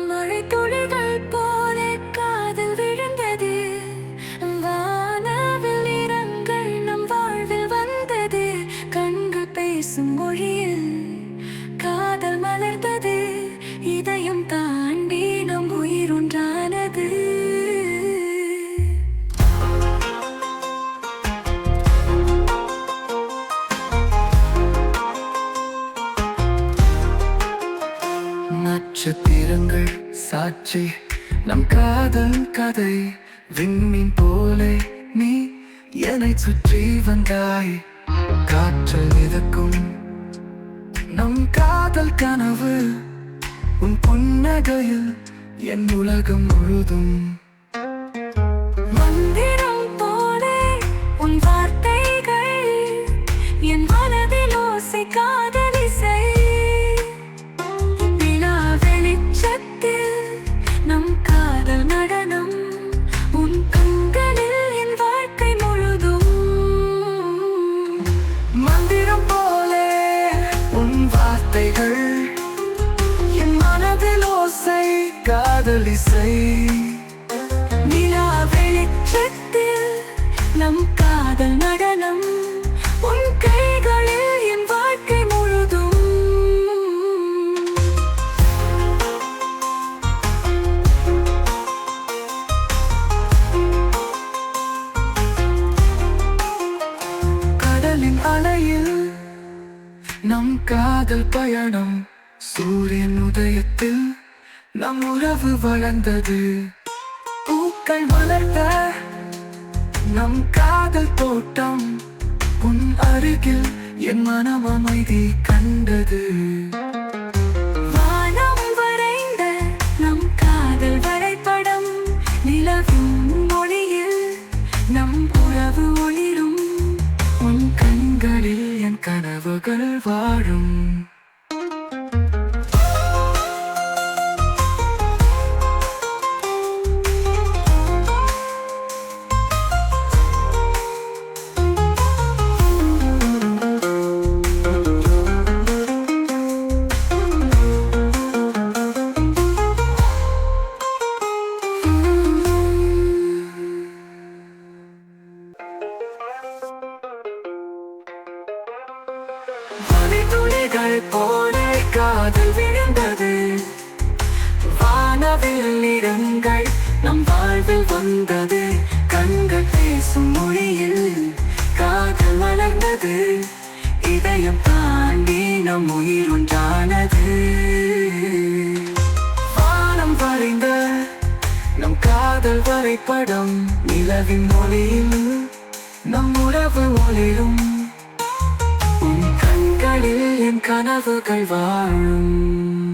மழை துளிகள் போல காதல் விழுந்தது. வானவில் நிறங்கள் நம் வாழ்வில் வந்தது. கண்கள் பேசும் மொழியில் காதல் மலர்ந்தது. இதயம் தாண்டி நம் உயிர் ஒன்றானது. நட்சத்திரங்கள் சாட்சி நம் காதல் கதை. விண்மீன் போலே நீ என்னை சுற்றி வந்தாய். காற்றில் மிதக்கும் நம் காதல் கனவு. உன் புன்னகையில் என் உலகம் முழுதும். மந்திரம் போலே உன் வார்த்தைகள் என் மனதில் ஓசை காதல் இசை. நம் காதல் நடனம் உன் கண்களில் என் வாழ்க்கை முழுதும். மந்திரம் போலே உன் வார்த்தைகள் என் மனதில் ஓசை காதல் இசை. நிலா வெளிச்சத்தில் நம் காதல் நடனம் உன் கைகளில் என் வாழ்க்கை முழுதும். அலையில் நம் காதல் பயணம். சூரியன் உதயத்தில் நம் உறவு வளர்ந்தது. பூக்கள் வளர்த்த நம் காதல் தோட்டம். உன் அருகில் என் மனம் அமைதி கண்டது. வானம் வரைந்த நம் காதல் வரைபடம். நிலவின் மொழியில் நம் உறவு ஒளிரும். உன் கண்களில் என் கனவுகள் வாழும். துளிகள் போல காதல் விழுந்தது. வானவில் நிறங்கள் நம் வாழ்வில் வந்தது. கண்கள் பேசும் மொழியில் காதல் வளர்ந்தது. இதயம் தாண்டி நம் உயிர் ஒன்றானது. வானம் வரைந்த நம் காதல் வரைபடம். நிலவின் மொழியில் நம் உறவு ஒளிரும். உன் கண்களில் என் கனவுகள் வாழும்.